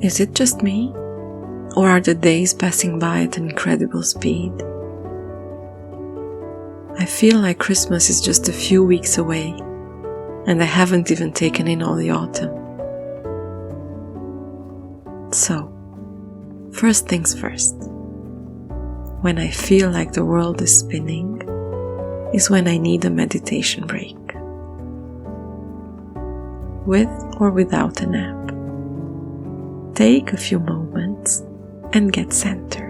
Is it just me? Or are the days passing by at an incredible speed? I feel like Christmas is just a few weeks away, and I haven't even taken in all the autumn. So, first things first. When I feel like the world is spinning, is when I need a meditation break. With or without a nap. Take a few moments and get centered.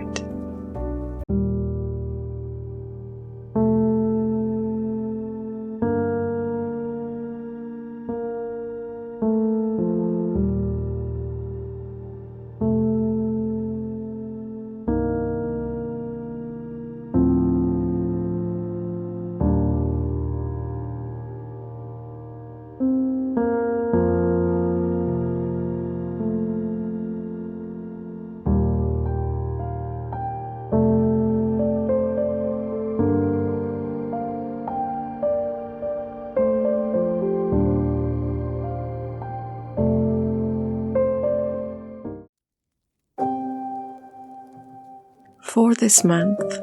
For this month,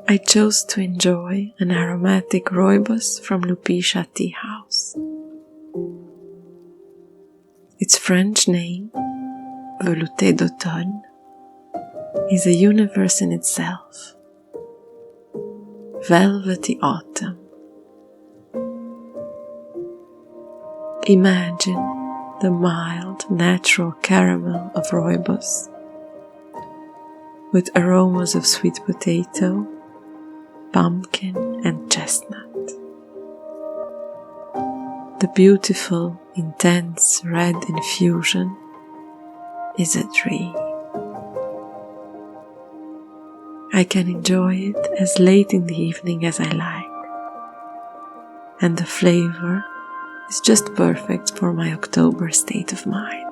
I chose to enjoy an aromatic rooibos from Lupicia Tea House. Its French name, Velouté d'automne, is a universe in itself. Velvety autumn. Imagine the mild, natural caramel of rooibos with aromas of sweet potato, pumpkin and chestnut. The beautiful, intense red infusion is a dream. I can enjoy it as late in the evening as I like, and the flavor is just perfect for my October state of mind.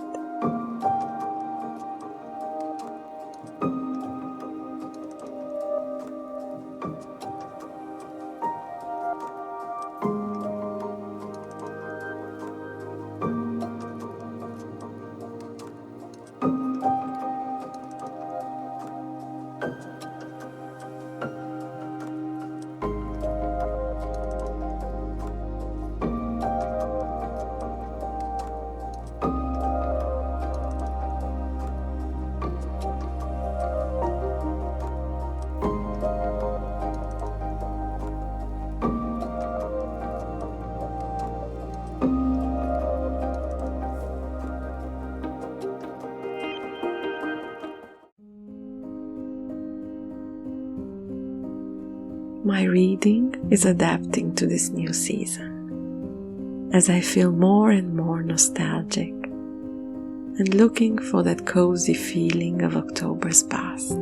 My reading is adapting to this new season, as I feel more and more nostalgic and looking for that cozy feeling of October's past.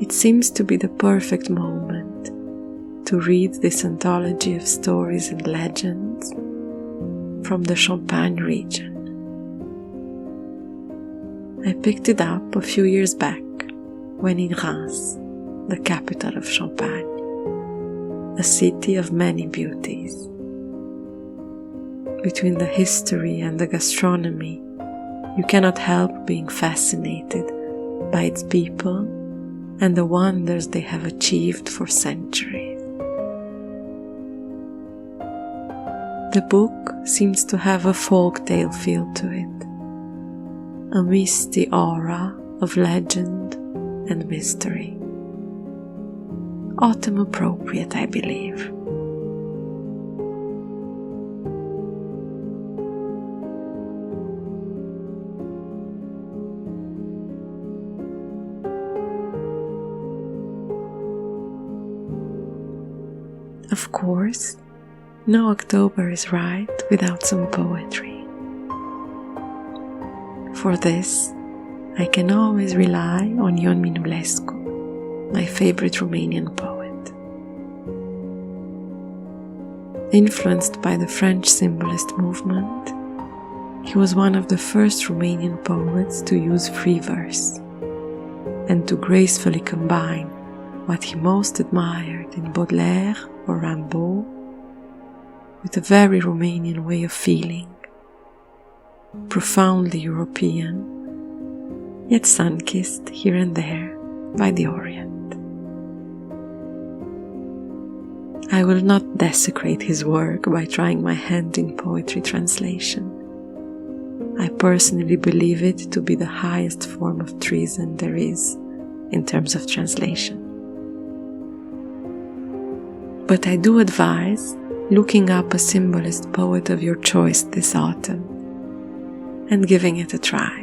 It seems to be the perfect moment to read this anthology of stories and legends from the Champagne region. I picked it up a few years back when in Reims, the capital of Champagne, a city of many beauties. Between the history and the gastronomy, you cannot help being fascinated by its people and the wonders they have achieved for centuries. The book seems to have a folk tale feel to it, a misty aura of legend and mystery. Autumn appropriate, I believe. Of course, no October is right without some poetry. For this, I can always rely on Ion Minulescu, my favorite Romanian poet. Influenced by the French symbolist movement, he was one of the first Romanian poets to use free verse and to gracefully combine what he most admired in Baudelaire or Rimbaud with a very Romanian way of feeling, profoundly European, yet sun-kissed here and there by the Orient. I will not desecrate his work by trying my hand in poetry translation. I personally believe it to be the highest form of treason there is in terms of translation. But I do advise looking up a symbolist poet of your choice this autumn and giving it a try.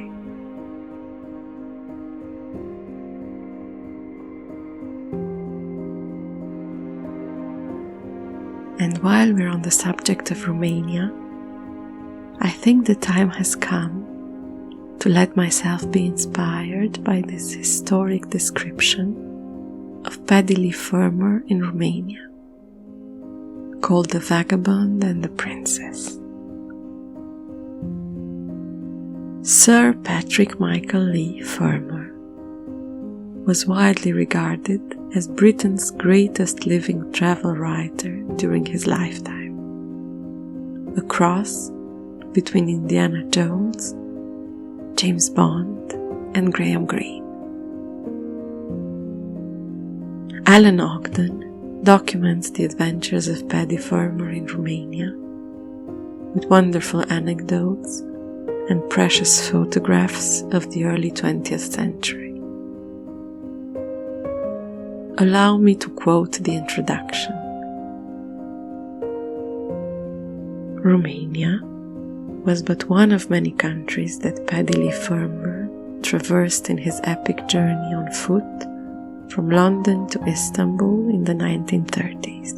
And while we're on the subject of Romania, I think the time has come to let myself be inspired by this historic description of Paddy Fermor in Romania, called The Vagabond and the Princess. Sir Patrick Michael Leigh Fermor was widely regarded as Britain's greatest living travel writer during his lifetime, a cross between Indiana Jones, James Bond, and Graham Greene. Alan Ogden documents the adventures of Paddy Fermor in Romania with wonderful anecdotes and precious photographs of the early 20th century. Allow me to quote the introduction. Romania was but one of many countries that Paddy Fermor traversed in his epic journey on foot from London to Istanbul in the 1930s.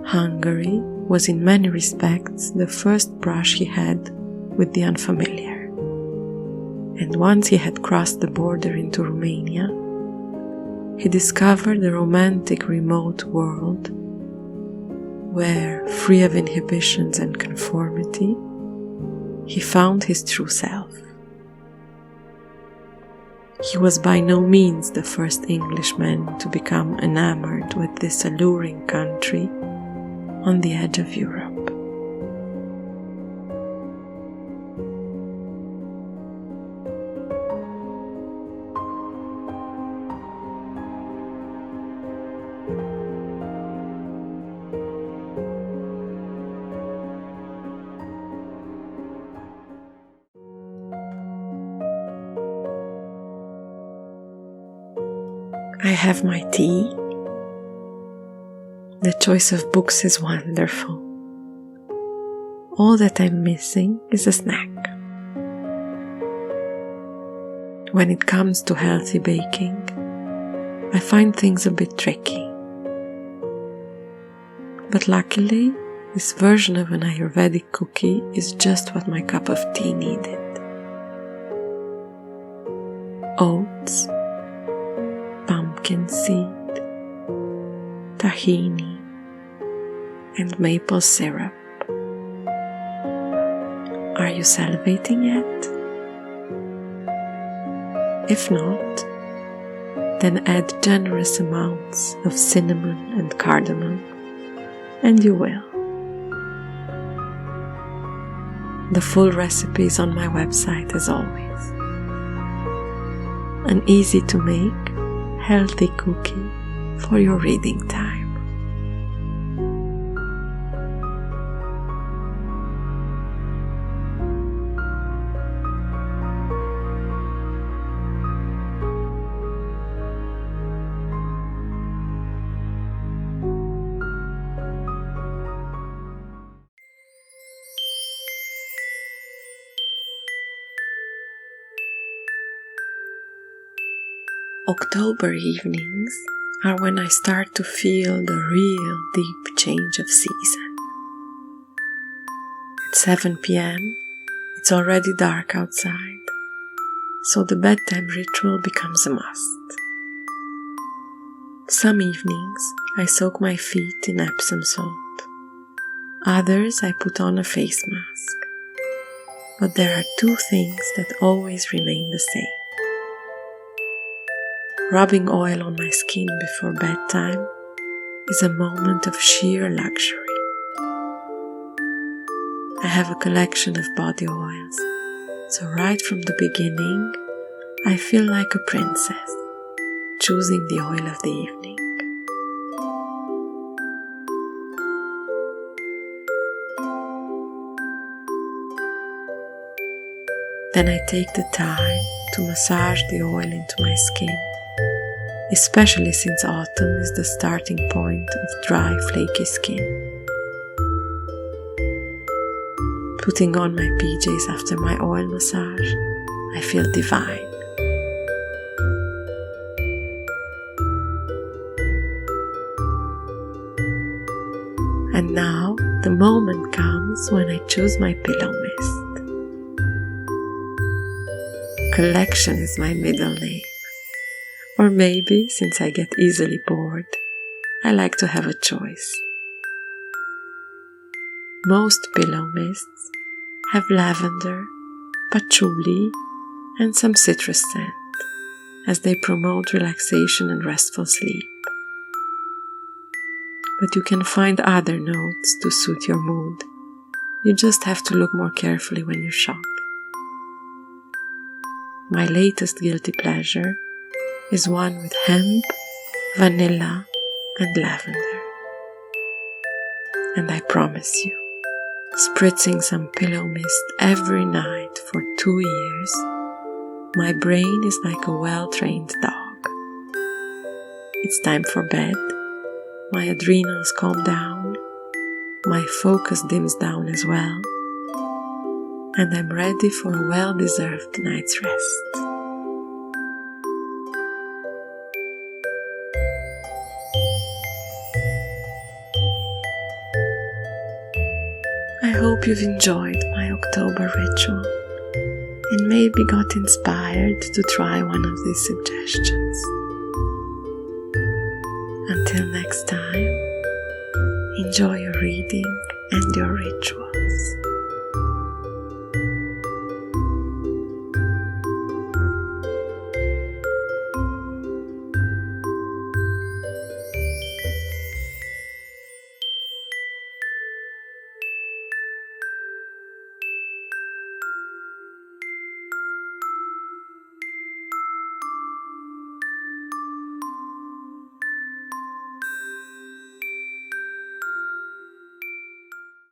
Hungary was in many respects the first brush he had with the unfamiliar, and once he had crossed the border into Romania, he discovered a romantic remote world where, free of inhibitions and conformity, he found his true self. He was by no means the first Englishman to become enamored with this alluring country on the edge of Europe. I have my tea. The choice of books is wonderful. All that I'm missing is a snack. When it comes to healthy baking, I find things a bit tricky. But luckily, this version of an Ayurvedic cookie is just what my cup of tea needed. Oats, pumpkin seed, tahini, and maple syrup. Are you salivating yet? If not, then add generous amounts of cinnamon and cardamom, and you will. The full recipe is on my website as always. An easy to make, healthy cookie for your reading time. October evenings are when I start to feel the real deep change of season. At 7 p.m., it's already dark outside, so the bedtime ritual becomes a must. Some evenings I soak my feet in Epsom salt. Others I put on a face mask. But there are two things that always remain the same. Rubbing oil on my skin before bedtime is a moment of sheer luxury. I have a collection of body oils, so right from the beginning, I feel like a princess, choosing the oil of the evening. Then I take the time to massage the oil into my skin, especially since autumn is the starting point of dry, flaky skin. Putting on my PJs after my oil massage, I feel divine. And now the moment comes when I choose my pillow mist. Collection is my middle name. Or maybe, since I get easily bored, I like to have a choice. Most pillow mists have lavender, patchouli, and some citrus scent, as they promote relaxation and restful sleep. But you can find other notes to suit your mood. You just have to look more carefully when you shop. My latest guilty pleasure is one with hemp, vanilla, and lavender. And I promise you, spritzing some pillow mist every night for 2 years, my brain is like a well-trained dog. It's time for bed, my adrenals calm down, my focus dims down as well, and I'm ready for a well-deserved night's rest. I hope you've enjoyed my October ritual and maybe got inspired to try one of these suggestions. Until next time.